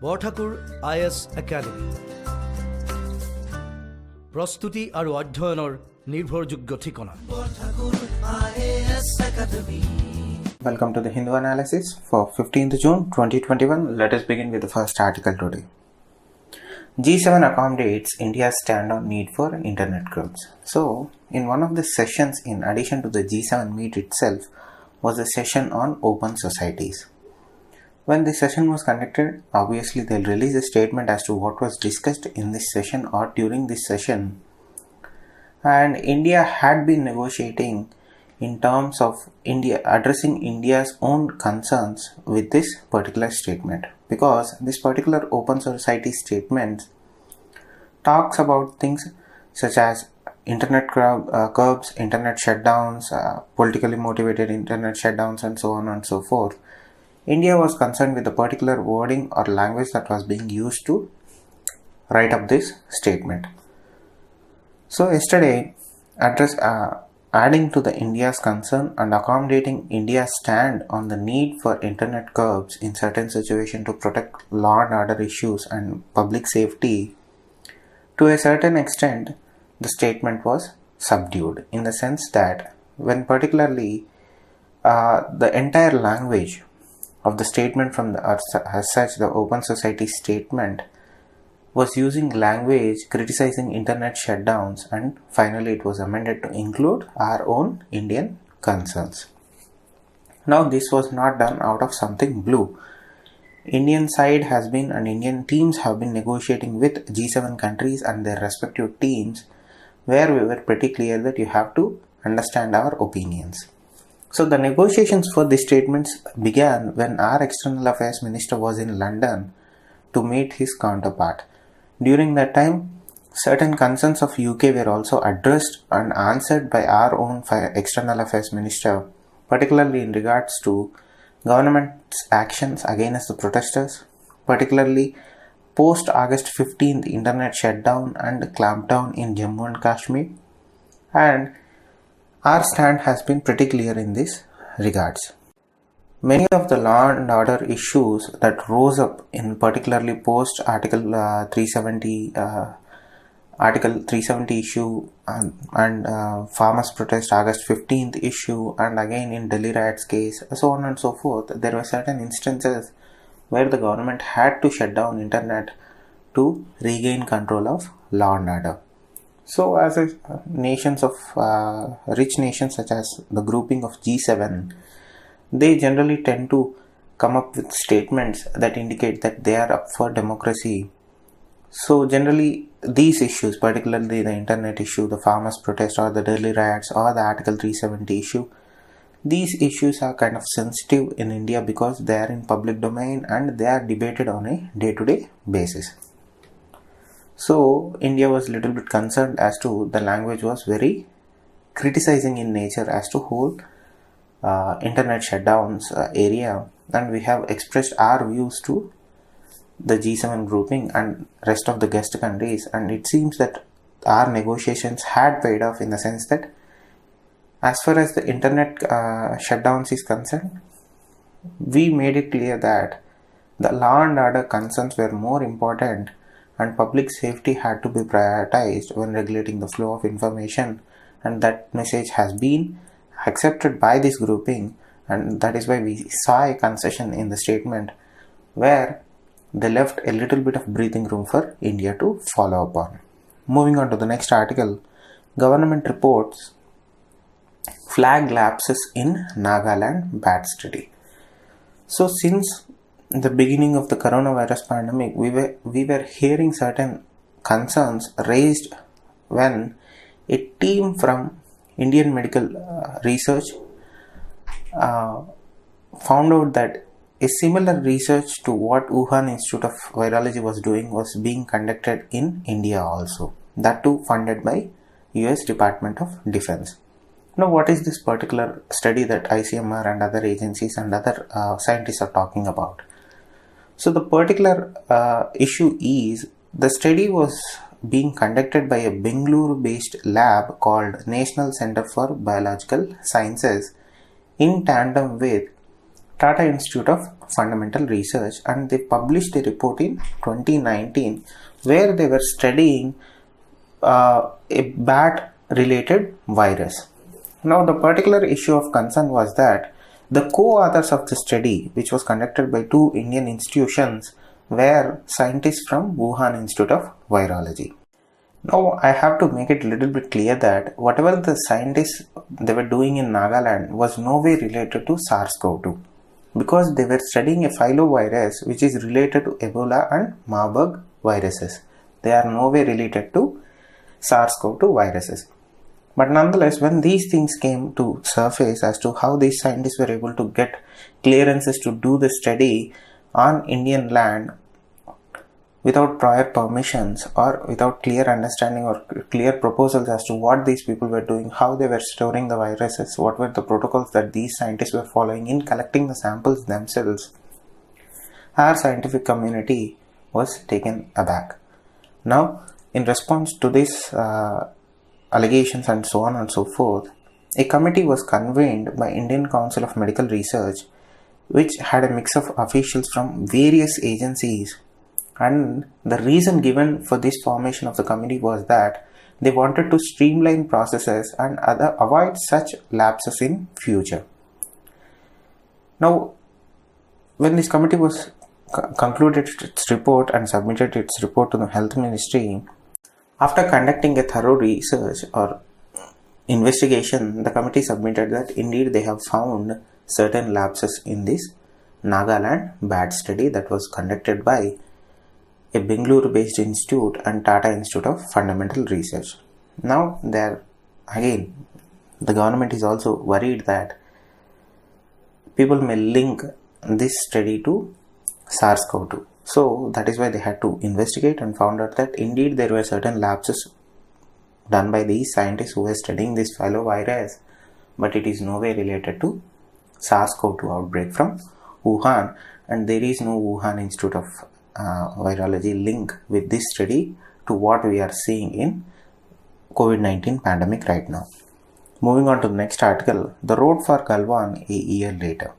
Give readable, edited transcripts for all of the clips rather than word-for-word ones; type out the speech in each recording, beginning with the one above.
Borthakur IS academy প্ৰস্তুতি আৰু অধ্যয়নৰ নিৰ্ভৰযোগ্য ঠিকনা। Welcome to the Hindu analysis for 15th June 2021. Let us begin with the first article today. G7 accommodates India's stand on need for internet curbs. So, in one of the sessions, in addition to the G7 meet itself, was a session on open societies. When the session was conducted, obviously they'll release a statement as to what was discussed in this session or during this session. And India had been negotiating in terms of India addressing India's own concerns with this particular statement, because this particular open society statement talks about things such as internet curbs, internet shutdowns, politically motivated internet shutdowns, and so on and so forth. India was concerned with the particular wording or language that was being used to write up this statement. So yesterday, adding to the India's concern and accommodating India's stand on the need for internet curbs in certain situations to protect law and order issues and public safety, to a certain extent, the statement was subdued, in the sense that when particularly the entire language of the statement from as such the open society statement was using language criticizing internet shutdowns, and finally it was amended to include our own Indian concerns. Now this was not done out of something blue. Indian side has been and Indian teams have been negotiating with G7 countries and their respective teams, where we were pretty clear that you have to understand our opinions. So the negotiations for these statements began when our External Affairs Minister was in London to meet his counterpart. During that time, certain concerns of UK were also addressed and answered by our own External Affairs Minister, particularly in regards to government's actions against the protesters, particularly post-August 15th internet shutdown and clampdown in Jammu and Kashmir. And our stand has been pretty clear in this regards. Many of the law and order issues that rose up in particularly post Article 370 issue and farmers protest August 15th issue, and again in Delhi riots case, so on and so forth, there were certain instances where the government had to shut down internet to regain control of law and order. So as nations of rich nations such as the grouping of G7, they generally tend to come up with statements that indicate that they are up for democracy. So generally these issues, particularly the internet issue, the farmers protest or the Delhi riots or the Article 370 issue, these issues are kind of sensitive in India because they are in public domain and they are debated on a day-to-day basis. So India was a little bit concerned as to the language was very criticizing in nature as to whole internet shutdowns area, and we have expressed our views to the G7 grouping and rest of the guest countries, and it seems that our negotiations had paid off, in the sense that as far as the internet shutdowns is concerned, we made it clear that the law and order concerns were more important and public safety had to be prioritized when regulating the flow of information, and that message has been accepted by this grouping, and that is why we saw a concession in the statement where they left a little bit of breathing room for India to follow upon. Moving on to the next article, government reports flag lapses in Nagaland bad study. So since the beginning of the coronavirus pandemic, we were hearing certain concerns raised when a team from Indian medical research found out that a similar research to what Wuhan Institute of Virology was doing was being conducted in India also, that too funded by US Department of Defense. Now what is this particular study that ICMR and other agencies and other scientists are talking about? So the particular issue is, the study was being conducted by a Bengaluru based lab called National Center for Biological Sciences in tandem with Tata Institute of Fundamental Research, and they published a report in 2019 where they were studying a bat related virus. Now, the particular issue of concern was that the co-authors of the study, which was conducted by two Indian institutions, were scientists from Wuhan Institute of Virology. Now, I have to make it a little bit clear that whatever the scientists they were doing in Nagaland was no way related to SARS-CoV-2, because they were studying a filovirus which is related to Ebola and Marburg viruses. They are no way related to SARS-CoV-2 viruses. But nonetheless, when these things came to surface as to how these scientists were able to get clearances to do the study on Indian land without prior permissions or without clear understanding or clear proposals as to what these people were doing, how they were storing the viruses, what were the protocols that these scientists were following in collecting the samples themselves, our scientific community was taken aback. Now, in response to this allegations and so on and so forth, a committee was convened by Indian Council of Medical Research, which had a mix of officials from various agencies. And the reason given for this formation of the committee was that they wanted to streamline processes and avoid such lapses in future. Now, when this committee was concluded its report and submitted its report to the Health Ministry, after conducting a thorough research or investigation, the committee submitted that indeed they have found certain lapses in this Nagaland bat study that was conducted by a Bengaluru-based institute and Tata Institute of Fundamental Research. Now, the government is also worried that people may link this study to SARS-CoV-2. So, that is why they had to investigate and found out that indeed there were certain lapses done by these scientists who were studying this filovirus, but it is no way related to SARS-CoV-2 outbreak from Wuhan, and there is no Wuhan Institute of Virology link with this study to what we are seeing in COVID-19 pandemic right now. Moving on to the next article, the road for Galwan a year later.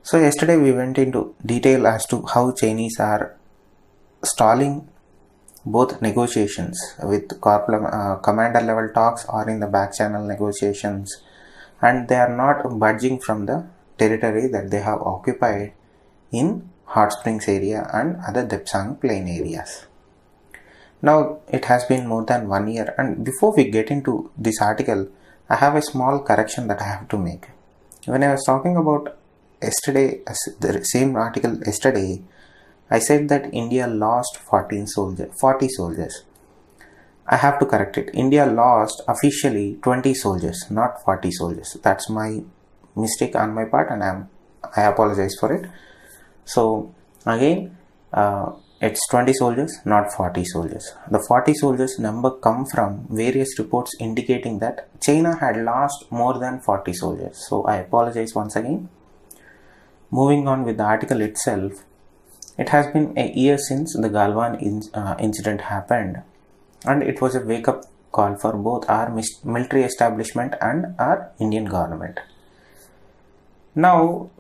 So yesterday we went into detail as to how Chinese are stalling both negotiations with commander level talks or in the back channel negotiations, and they are not budging from the territory that they have occupied in Hot Springs area and other Depsang Plain areas. Now, it has been more than 1 year, and before we get into this article, I have a small correction that I have to make. When I was talking about yesterday, the same article yesterday, I said that India lost 40 soldiers. I have to correct it. India lost officially 20 soldiers, not 40 soldiers. That's my mistake on my part, and I apologize for it. So again, it's 20 soldiers, not 40 soldiers. The 40 soldiers number come from various reports indicating that China had lost more than 40 soldiers. So I apologize once again. Moving on with the article itself, it has been a year since the Galwan incident happened, and it was a wake-up call for both our military establishment and our Indian government. Now,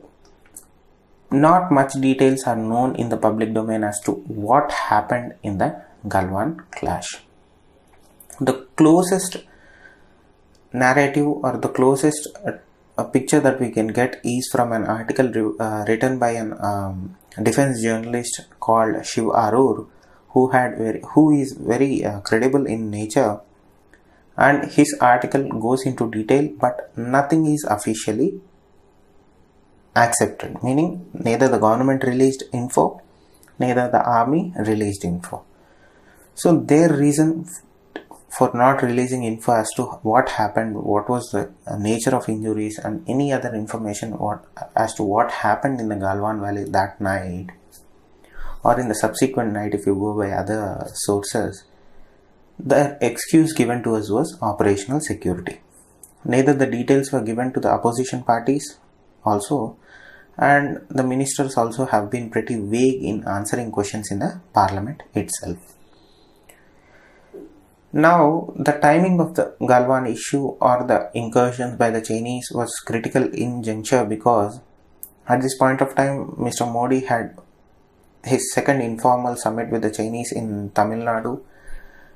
not much details are known in the public domain as to what happened in the Galwan clash. The closest narrative or the closest picture that we can get is from an article written by an defense journalist called Shiv Arur, who is very credible in nature, and his article goes into detail, but nothing is officially accepted, meaning neither the government released info, neither the army released info. So their reason for not releasing info as to what happened, what was the nature of injuries, and any other information as to what happened in the Galwan Valley that night or in the subsequent night, if you go by other sources, the excuse given to us was operational security. Neither the details were given to the opposition parties also, and the ministers also have been pretty vague in answering questions in the parliament itself. Now, the timing of the Galwan issue or the incursions by the Chinese was critical in juncture because At this point of time, Mr. Modi had his second informal summit with the Chinese in Tamil Nadu,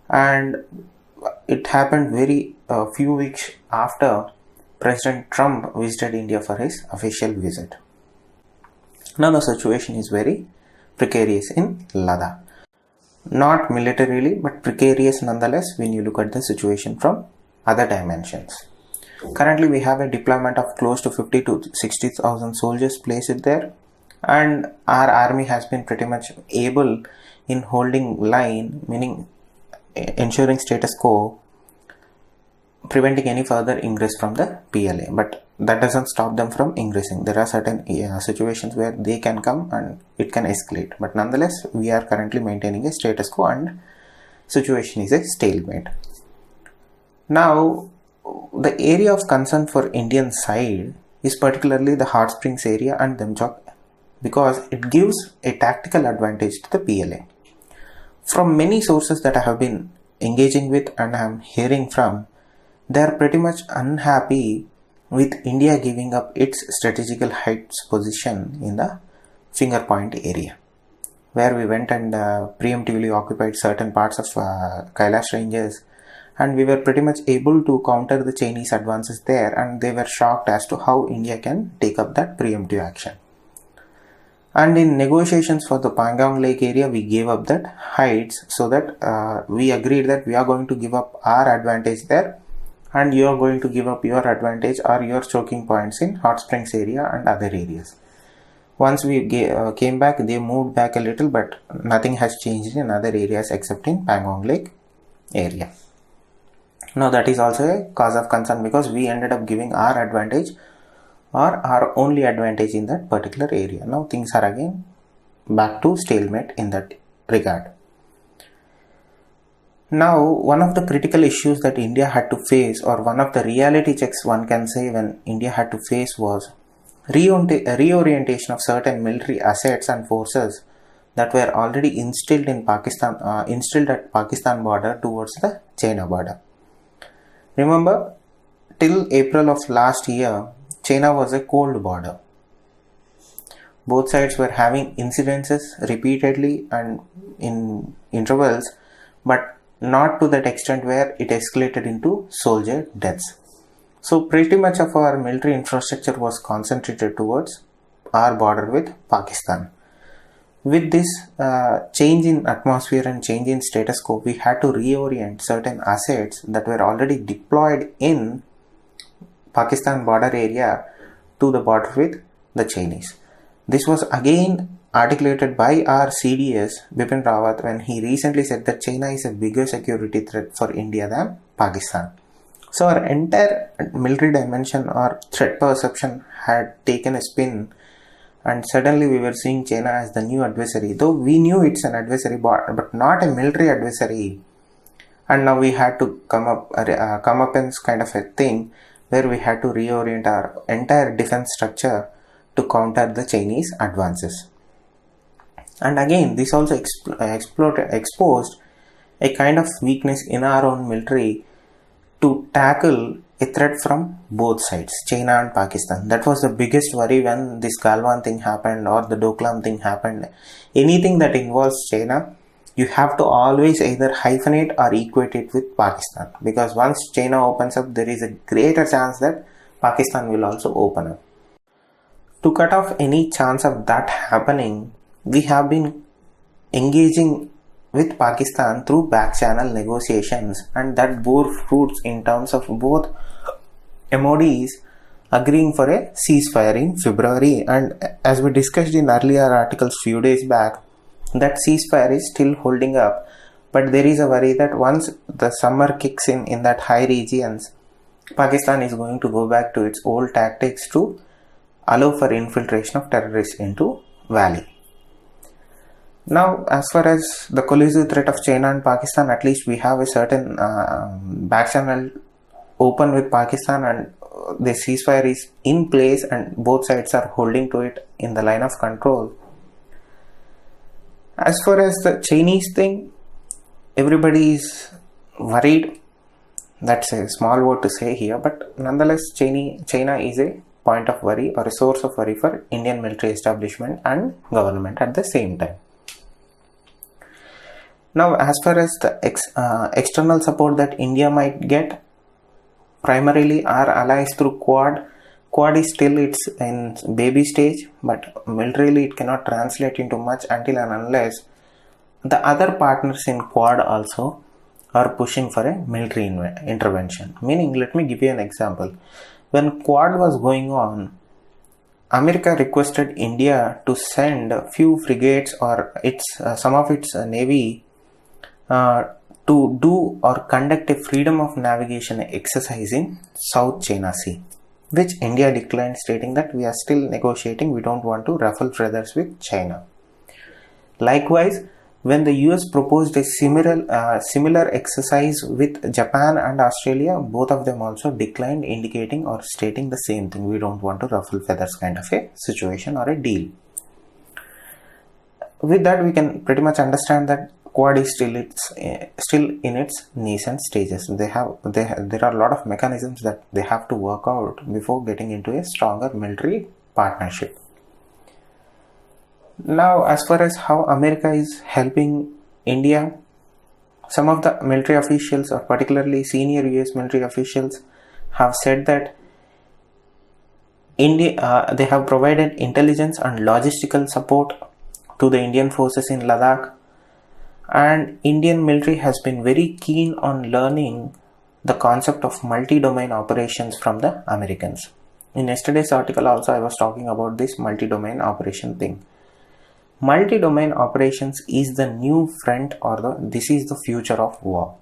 and it happened very few weeks after President Trump visited India for his official visit. Now the situation is very precarious in Ladakh. Not militarily, but precarious nonetheless when you look at the situation from other dimensions. Currently, we have a deployment of close to 50 to 60,000 soldiers placed there, and our army has been pretty much able in holding line, meaning ensuring status quo, preventing any further ingress from the PLA. But that doesn't stop them from ingressing. There are certain situations where they can come and it can escalate. But nonetheless, we are currently maintaining a status quo and situation is a stalemate. Now, the area of concern for Indian side is particularly the Hot Springs area and Demchok, because it gives a tactical advantage to the PLA. From many sources that I have been engaging with and I am hearing from, they are pretty much unhappy with India giving up its strategical heights position in the Finger Point area, where we went and preemptively occupied certain parts of Kailash ranges, and we were pretty much able to counter the Chinese advances there, and they were shocked as to how India can take up that preemptive action. And in negotiations for the Pangong Lake area, we gave up that heights so that we agreed that we are going to give up our advantage there, and you are going to give up your advantage or your choking points in Hot Springs area and other areas. Once we came back, they moved back a little, but nothing has changed in other areas except in Pangong Lake area. Now that is also a cause of concern, because we ended up giving our advantage or our only advantage in that particular area. Now things are again back to stalemate in that regard. Now, one of the critical issues that India had to face, or one of the reality checks one can say when India had to face, was reorientation of certain military assets and forces that were already instilled in Pakistan, instilled at Pakistan border towards the China border. Remember, till April of last year, China was a cold border. Both sides were having incidences repeatedly and in intervals, but not to that extent where it escalated into soldier deaths. So pretty much of our military infrastructure was concentrated towards our border with Pakistan. With this change in atmosphere and change in status quo, we had to reorient certain assets that were already deployed in Pakistan border area to the border with the Chinese. This was again articulated by our CDS Bipin Rawat when he recently said that China is a bigger security threat for India than Pakistan. So our entire military dimension or threat perception had taken a spin, and suddenly we were seeing China as the new adversary, though we knew it's an adversary but not a military adversary. And now we had to come up in kind of a thing where we had to reorient our entire defense structure to counter the Chinese advances. And again, this also exposed a kind of weakness in our own military to tackle a threat from both sides, China and Pakistan. That was the biggest worry when this Galwan thing happened or the Doklam thing happened. Anything that involves China, you have to always either hyphenate or equate it with Pakistan, because once China opens up, there is a greater chance that Pakistan will also open up. To cut off any chance of that happening, we have been engaging with Pakistan through back channel negotiations, and that bore fruits in terms of both MODs agreeing for a ceasefire in February, and as we discussed in earlier articles few days back, that ceasefire is still holding up, but there is a worry that once the summer kicks in that high regions, Pakistan is going to go back to its old tactics to allow for infiltration of terrorists into valley. Now, as far as the collusive threat of China and Pakistan, at least we have a certain back channel open with Pakistan, and the ceasefire is in place and both sides are holding to it in the line of control. As far as the Chinese thing, everybody is worried. That's a small word to say here, but nonetheless, China is a point of worry or a source of worry for Indian military establishment and government at the same time. Now, as far as the external support that India might get, primarily our allies through Quad. Quad is still it's in baby stage, but militarily it cannot translate into much until and unless the other partners in Quad also are pushing for a military intervention. Meaning, let me give you an example. When Quad was going on, America requested India to send a few frigates or some of its navy to do or conduct a freedom of navigation exercise in South China Sea, which India declined, stating that we are still negotiating, we don't want to ruffle feathers with China. Likewise, when the US proposed a similar exercise with Japan and Australia, both of them also declined, indicating or stating the same thing, we don't want to ruffle feathers kind of a situation or a deal. With that, we can pretty much understand that Quad is still in its nascent stages. There are a lot of mechanisms that they have to work out before getting into a stronger military partnership. Now, as far as how America is helping India, some of the military officials, or particularly senior US military officials, have said that they have provided intelligence and logistical support to the Indian forces in Ladakh, and Indian military has been very keen on learning the concept of multi-domain operations from the Americans. In yesterday's article also I was talking about this multi-domain operation thing. Multi-domain operations is the new front, or this is the future of war.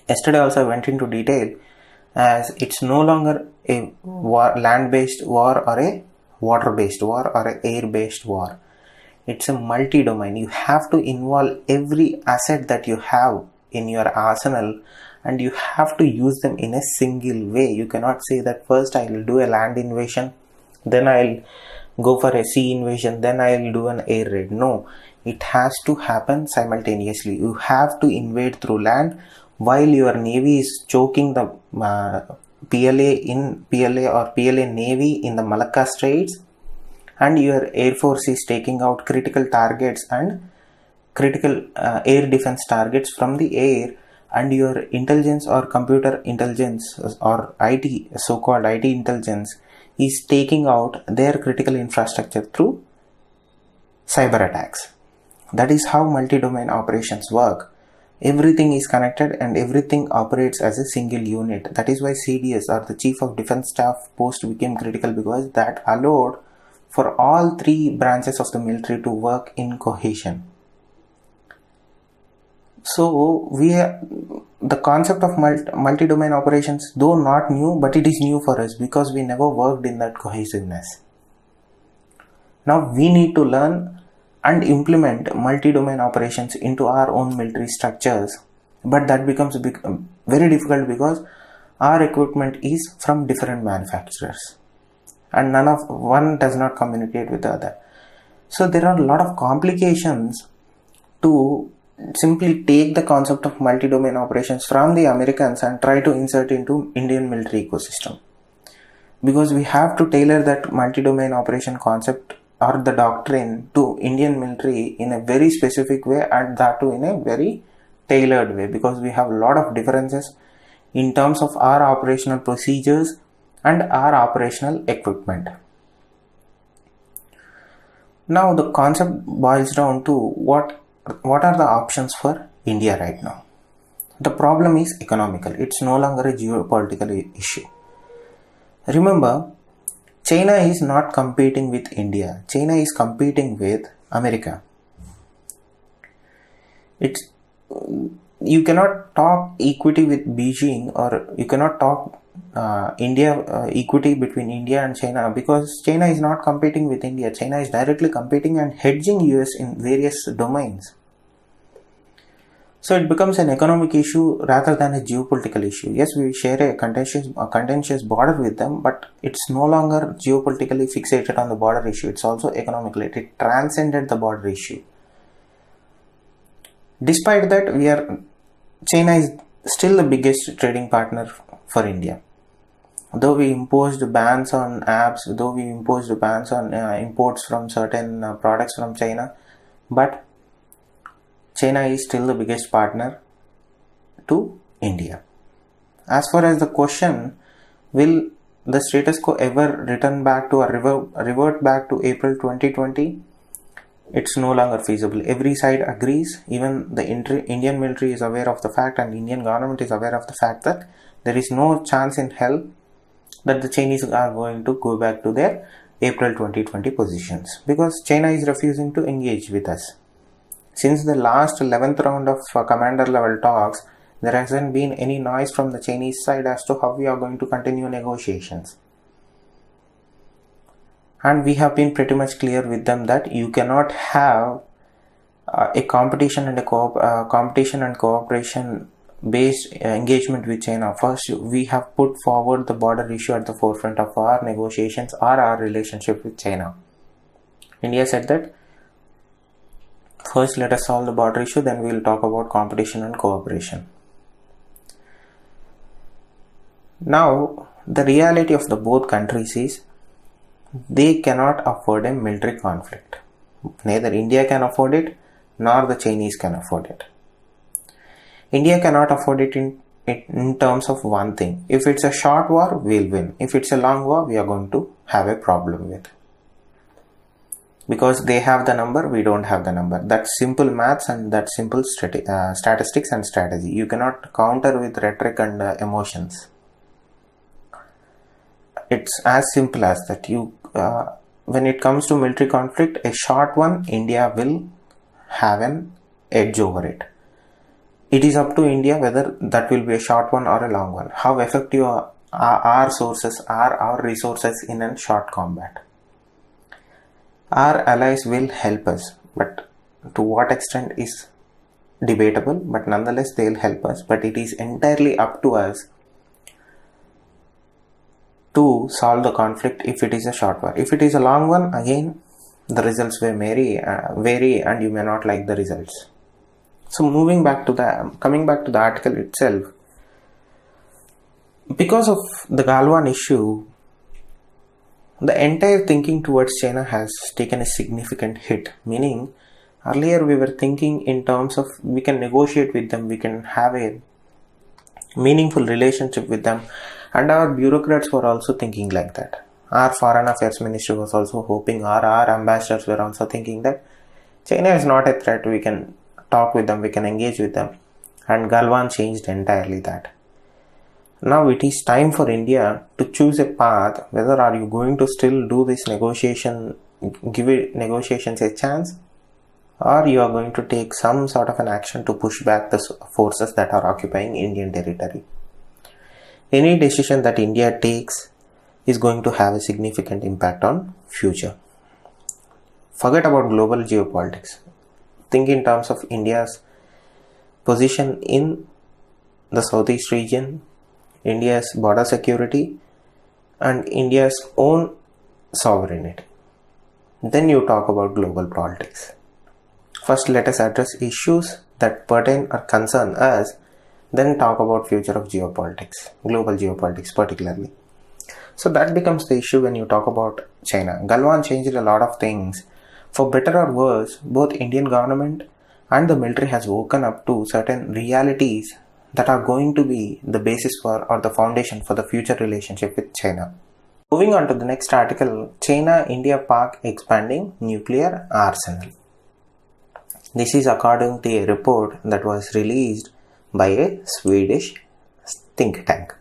Yesterday also I went into detail, as it's no longer a land-based war or a water-based war or an air-based war. It's a multi-domain. You have to involve every asset that you have in your arsenal, and you have to use them in a single way. You cannot say that first I will do a land invasion, then I'll go for a sea invasion, then I'll do an air raid. No, it has to happen simultaneously. You have to invade through land while your navy is choking the PLA or PLA navy in the Malacca Straits, and your air force is taking out critical targets and critical air defense targets from the air, and your intelligence or computer intelligence or IT, so-called IT intelligence, is taking out their critical infrastructure through cyber attacks. That is how multi-domain operations work. Everything is connected and everything operates as a single unit. That is why CDS, or the Chief of Defense Staff post, became critical, because that allowed for all three branches of the military to work in cohesion. So the concept of multi-domain operations, though not new, but it is new for us because we never worked in that cohesiveness. Now we need to learn and implement multi-domain operations into our own military structures, but that becomes very difficult because our equipment is from different manufacturers and one does not communicate with the other. So there are a lot of complications to simply take the concept of multi-domain operations from the Americans and try to insert into Indian military ecosystem, because we have to tailor that multi-domain operation concept or the doctrine to Indian military in a very specific way, and that too in a very tailored way, because we have a lot of differences in terms of our operational procedures and our operational equipment. Now the concept boils down to what are the options for India right now. The problem is economical. It's no longer a geopolitical issue. Remember, China is not competing with India. China is competing with America. You cannot talk equity with Beijing, or you cannot talk equity between India and China, because China is not competing with India. China is directly competing and hedging US in various domains. So it becomes an economic issue rather than a geopolitical issue. Yes, we share a contentious border with them, but it's no longer geopolitically fixated on the border issue. It's also economically. It transcended the border issue. Despite that, China is still the biggest trading partner for India. though we imposed bans on apps, though we imposed bans on imports from certain products from China, but China is still the biggest partner to India. As far as the question, will the status quo ever return back to or revert back to April 2020? It's no longer feasible. Every side agrees. Even the Indian military is aware of the fact, and Indian government is aware of the fact that there is no chance in hell that the Chinese are going to go back to their April 2020 positions, because China is refusing to engage with us. Since the last 11th round of commander level talks, there hasn't been any noise from the Chinese side as to how we are going to continue negotiations. And we have been pretty much clear with them that you cannot have a competition and cooperation based engagement with China. First, we have put forward the border issue at the forefront of our negotiations or our relationship with China. India said that first let us solve the border issue, then we will talk about competition and cooperation. Now, the reality of the both countries is they cannot afford a military conflict. Neither India can afford it, nor the Chinese can afford it. India cannot afford it in terms of one thing. If it's a short war, we'll win. If it's a long war, we are going to have a problem with. Because they have the number, we don't have the number. That's simple maths and that's simple statistics and strategy. You cannot counter with rhetoric and emotions. It's as simple as that. When it comes to military conflict, a short one, India will have an edge over it. It is up to India whether that will be a short one or a long one. How effective are our resources in a short combat. Our allies will help us, but to what extent is debatable, but nonetheless they will help us. But it is entirely up to us to solve the conflict if it is a short war. If it is a long one, again the results may vary and you may not like the results. So coming back to the article itself, because of the Galwan issue, the entire thinking towards China has taken a significant hit. Meaning, earlier we were thinking in terms of we can negotiate with them, we can have a meaningful relationship with them, and our bureaucrats were also thinking like that. Our foreign affairs ministry was also hoping, our ambassadors were also thinking that China is not a threat, we can talk with them, we can engage with them. And Galwan changed entirely that. Now it is time for India to choose a path, whether are you going to still do this negotiation, give negotiations a chance, or you are going to take some sort of an action to push back the forces that are occupying Indian territory. Any decision that India takes is going to have a significant impact on future. Forget about global geopolitics. Think in terms of India's position in the Southeast region, India's border security, and India's own sovereignty. Then you talk about global politics. First, let us address issues that pertain or concern us, then talk about future of geopolitics, global geopolitics particularly. So that becomes the issue when you talk about China. Galwan changed a lot of things. For better or worse, both Indian government and the military has woken up to certain realities that are going to be the basis for or the foundation for the future relationship with China. Moving on to the next article, China, India, Pak expanding nuclear arsenal. This is according to a report that was released by a Swedish think tank.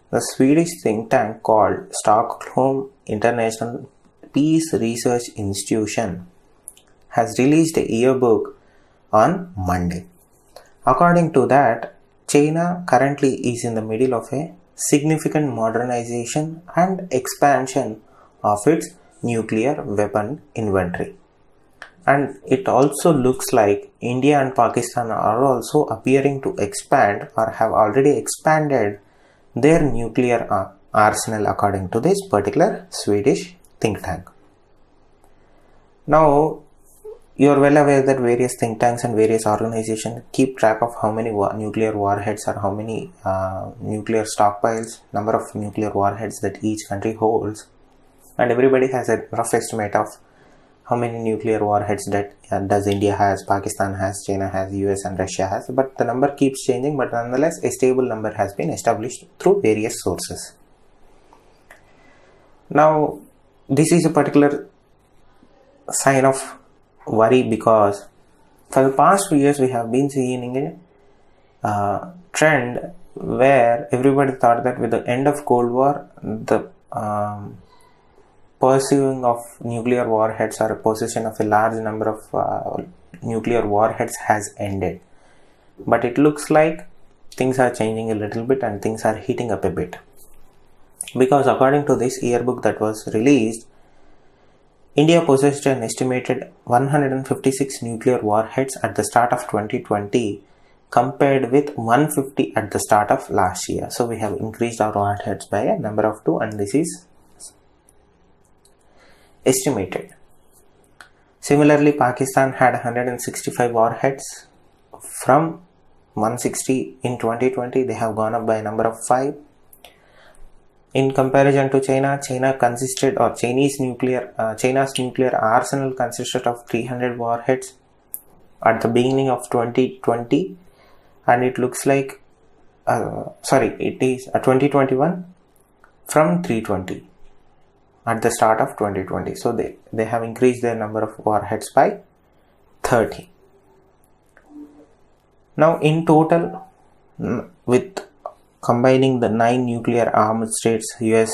The Swedish think tank called Stockholm International Peace Research Institution has released a yearbook on Monday. According to that, China currently is in the middle of a significant modernization and expansion of its nuclear weapon inventory. And it also looks like India and Pakistan are also appearing to expand or have already expanded their nuclear arsenal according to this particular Swedish think tank. Now, You are well aware that various think tanks and various organizations keep track of how many nuclear warheads or how many nuclear stockpiles, number of nuclear warheads that each country holds, and everybody has a rough estimate of how many nuclear warheads that does India has, Pakistan has, China has, US and Russia has, but the number keeps changing, but nonetheless a stable number has been established through various sources. Now, this is a particular sign of worry because for the past few years we have been seeing a trend where everybody thought that with the end of Cold War, the pursuing of nuclear warheads or a possession of a large number of nuclear warheads has ended. But it looks like things are changing a little bit and things are heating up a bit. Because according to this yearbook that was released, India possessed an estimated 156 nuclear warheads at the start of 2020 compared with 150 at the start of last year. So we have increased our warheads by a number of 2 and this is estimated. Similarly, Pakistan had 165 warheads. From 160 in 2020, they have gone up by a number of 5. In comparison to China, China's nuclear arsenal consisted of 300 warheads at the beginning of 2020, and it looks like, it is 2021 from 320 at the start of 2020. So they have increased their number of warheads by 30. Now in total, with combining the 9 nuclear armed states, US,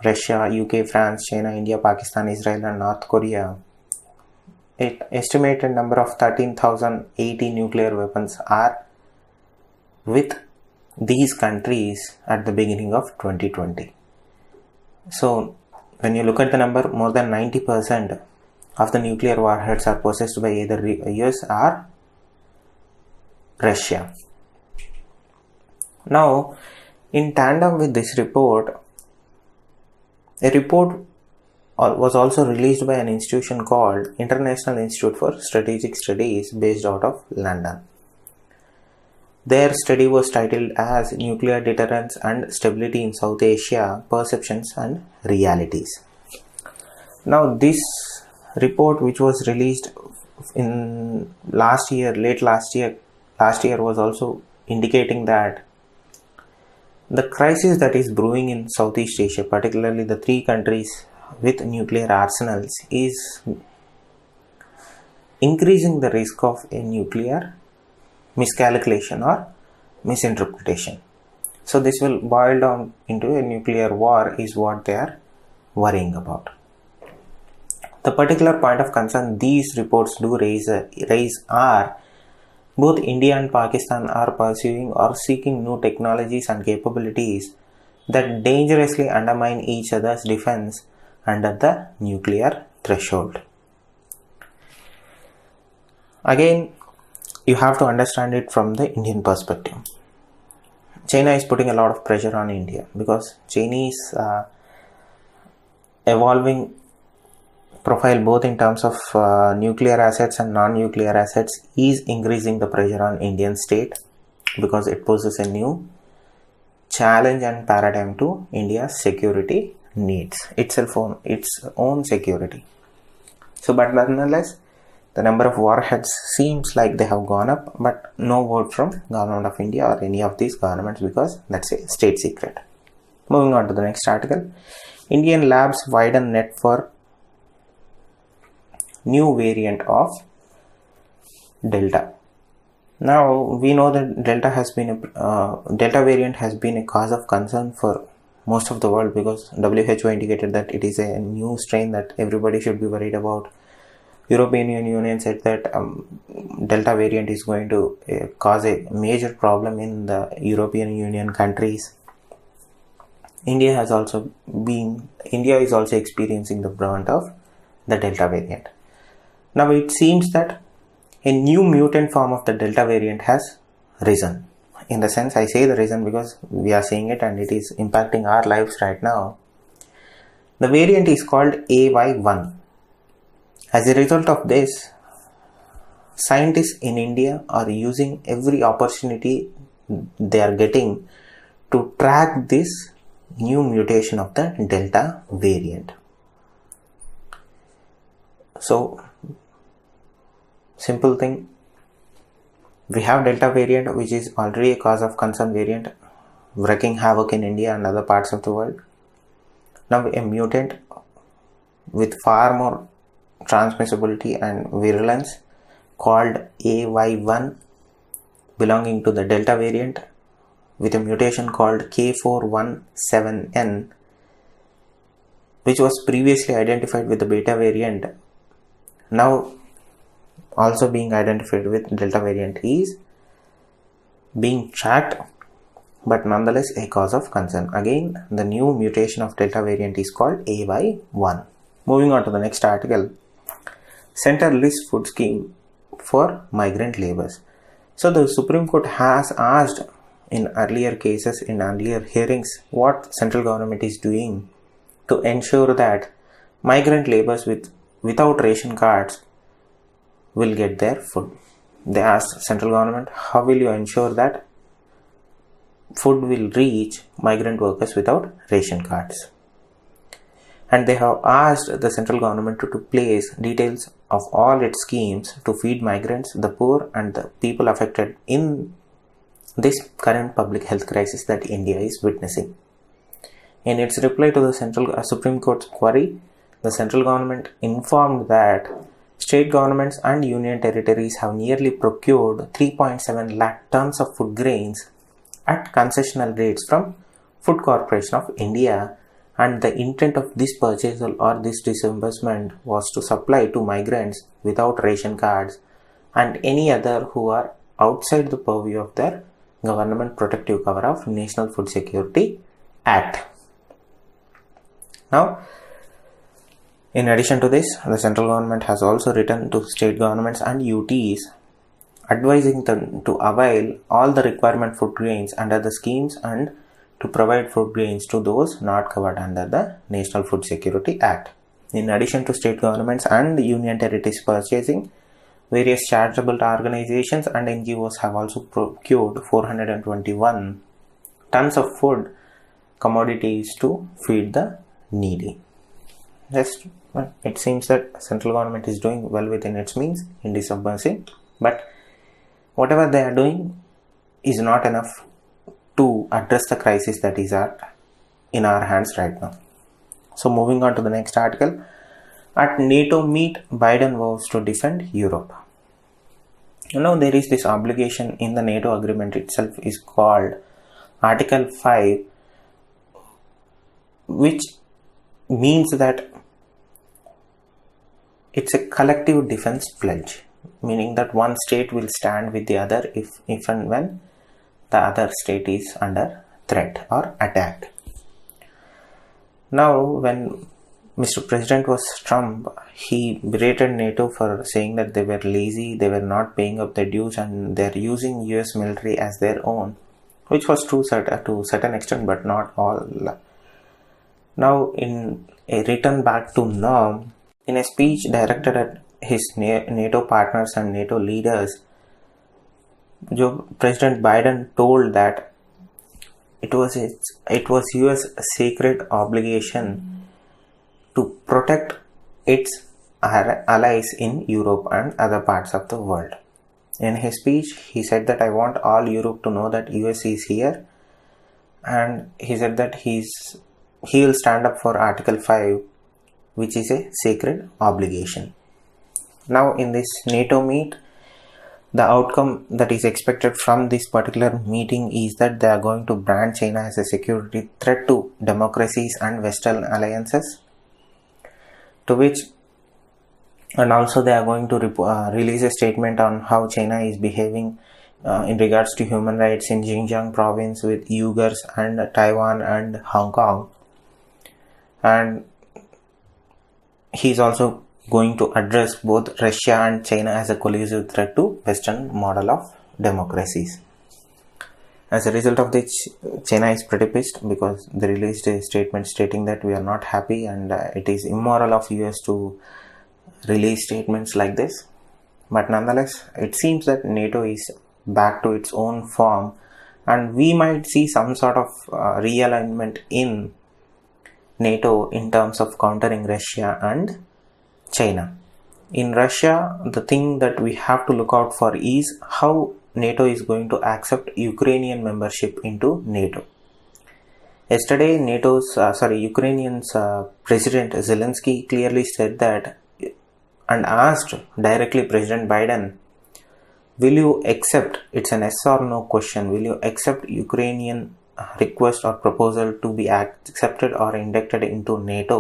Russia, UK, France, China, India, Pakistan, Israel and North Korea, an estimated number of 13,080 nuclear weapons are with these countries at the beginning of 2020. So when you look at the number, more than 90% of the nuclear warheads are possessed by either US or Russia. Now, in tandem with this report, a report was also released by an institution called International Institute for Strategic Studies based out of London. Their study was titled as Nuclear Deterrence and Stability in South Asia, Perceptions and Realities. Now, this report, which was released in late last year was also indicating that the crisis that is brewing in Southeast Asia, particularly the 3 countries with nuclear arsenals, is increasing the risk of a nuclear miscalculation or misinterpretation. So this will boil down into a nuclear war is what they are worrying about. The particular point of concern these reports do raise are both India and Pakistan are pursuing or seeking new technologies and capabilities that dangerously undermine each other's defense under the nuclear threshold. Again, you have to understand it from the Indian perspective. China is putting a lot of pressure on India because Chinese evolving profile both in terms of nuclear assets and non-nuclear assets is increasing the pressure on Indian state because it poses a new challenge and paradigm to India's security needs, its own security. So, but nonetheless, the number of warheads seems like they have gone up, but no word from Government of India or any of these governments because that's a state secret. Moving on to the next article. Indian labs widen net for new variant of Delta. Now we know that Delta variant has been a cause of concern for most of the world because WHO indicated that it is a new strain that everybody should be worried about. European Union said that Delta variant is going to cause a major problem in the European Union countries. India is also experiencing the brunt of the Delta variant. Now it seems that a new mutant form of the Delta variant has risen. In the sense, I say the reason because we are seeing it and it is impacting our lives right now. The variant is called AY1. As a result of this, scientists in India are using every opportunity they are getting to track this new mutation of the Delta variant. So, simple thing, we have Delta variant, which is already a cause of concern variant, wreaking havoc in India and other parts of the world. Now a mutant with far more transmissibility and virulence called AY1 belonging to the Delta variant with a mutation called K417N, which was previously identified with the Beta variant, now also being identified with Delta variant, is being tracked, but nonetheless a cause of concern. Again, the new mutation of Delta variant is called AY1. Moving on to the next article, Center lists food scheme for migrant laborers. So the Supreme Court has asked in earlier cases, in earlier hearings, what central government is doing to ensure that migrant laborers without ration cards will get their food. They asked central government, how will you ensure that food will reach migrant workers without ration cards? And they have asked the central government to place details of all its schemes to feed migrants, the poor and the people affected in this current public health crisis that India is witnessing. In its reply to the Supreme Court's query, the central government informed that state governments and union territories have nearly procured 3.7 lakh tons of food grains at concessional rates from Food Corporation of India, and the intent of this purchase or this disbursement was to supply to migrants without ration cards and any other who are outside the purview of their government protective cover of National Food Security Act. Now, in addition to this, the central government has also written to state governments and UTs advising them to avail all the requirement food grains under the schemes and to provide food grains to those not covered under the National Food Security Act. In addition to state governments and union territories purchasing, various charitable organizations and NGOs have also procured 421 tons of food commodities to feed the needy. It seems that central government is doing well within its means in disbursing, but whatever they are doing is not enough to address the crisis that is in our hands right now. So moving on to the next article, at NATO meet, Biden vows to defend Europe. Now there is this obligation in the NATO agreement itself is called Article 5, which means that it's a collective defense pledge, meaning that one state will stand with the other if and when the other state is under threat or attacked. Now, when Mr. President was Trump, he berated NATO for saying that they were lazy, they were not paying up their dues, and they're using US military as their own, which was true to a certain extent, but not all. Now, in a return back to norm, in a speech directed at his NATO partners and NATO leaders, President Biden told that it was US sacred obligation to protect its allies in Europe and other parts of the world. In his speech, he said that I want all Europe to know that US is here, and he said that he will stand up for Article 5, which is a sacred obligation. Now in this NATO meet, the outcome that is expected from this particular meeting is that they are going to brand China as a security threat to democracies and Western alliances, to which, and also they are going to release a statement on how China is behaving in regards to human rights in Xinjiang province with Uyghurs and Taiwan and Hong Kong. And he is also going to address both Russia and China as a collusive threat to Western model of democracies. As a result of this, China is pretty pissed because they released a statement stating that we are not happy and it is immoral of US to release statements like this. But nonetheless, it seems that NATO is back to its own form, and we might see some sort of realignment in NATO in terms of countering Russia and China. In Russia, the thing that we have to look out for is how NATO is going to accept Ukrainian membership into NATO. Yesterday, Ukrainian's President Zelensky clearly said that and asked directly President Biden, will you accept, it's an yes or no question, will you accept Ukrainian request or proposal to be accepted or inducted into NATO?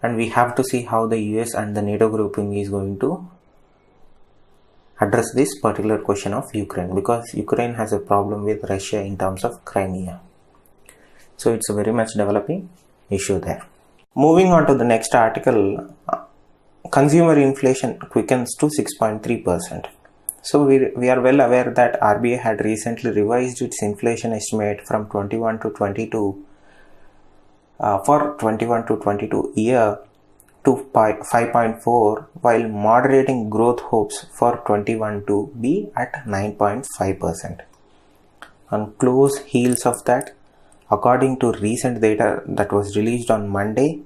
And we have to see how the US and the NATO grouping is going to address this particular question of Ukraine, because Ukraine has a problem with Russia in terms of Crimea. So it's a very much developing issue there. Moving on to the next article, consumer inflation quickens to 6.3%. So we are well aware that RBI had recently revised its inflation estimate from 21 to 22 for 21 to 22 year to 5.4, while moderating growth hopes for 21 to be at 9.5%. On close heels of that, according to recent data that was released on Monday,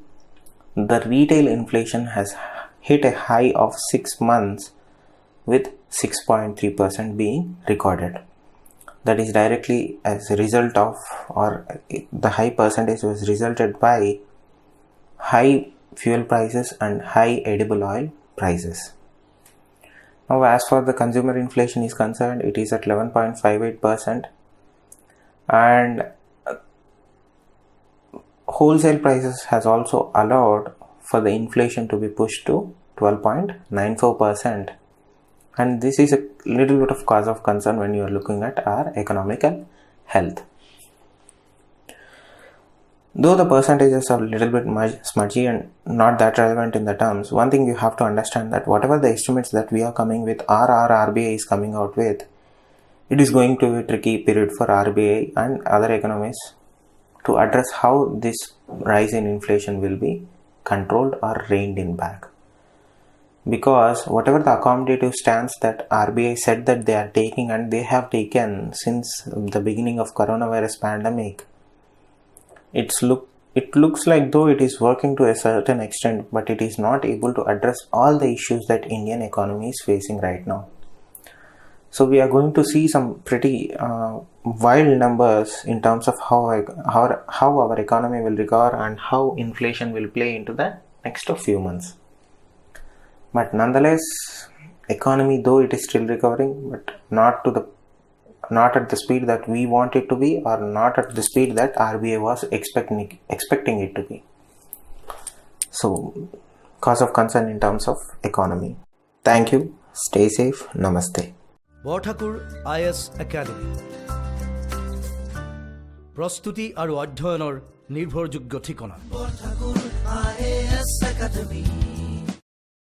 the retail inflation has hit a high of 6 months with 6.3% being recorded. That is directly as a result of, or the high percentage was resulted by high fuel prices and high edible oil prices. Now, as far as the consumer inflation is concerned, it is at 11.58%, and wholesale prices has also allowed for the inflation to be pushed to 12.94%. And this is a little bit of cause of concern when you are looking at our economical health. Though the percentages are a little bit smudgy and not that relevant in the terms, one thing you have to understand that whatever the estimates that we are coming with or our RBI is coming out with, it is going to be a tricky period for RBI and other economists to address how this rise in inflation will be controlled or reined in back. Because whatever the accommodative stance that RBI said that they are taking, and they have taken since the beginning of coronavirus pandemic, it looks like though it is working to a certain extent, but it is not able to address all the issues that Indian economy is facing right now. So we are going to see some pretty wild numbers in terms of how our economy will recover and how inflation will play into the next few months. But nonetheless, economy, though it is still recovering, but not at the speed that we want it to be, or not at the speed that RBI was expecting it to be. So, cause of concern in terms of economy. Thank you. Stay safe. Namaste. Borthakur IAS academy প্ৰস্তুতি আৰু অধ্যয়নৰ নিৰ্ভৰযোগ্য ঠিকনা।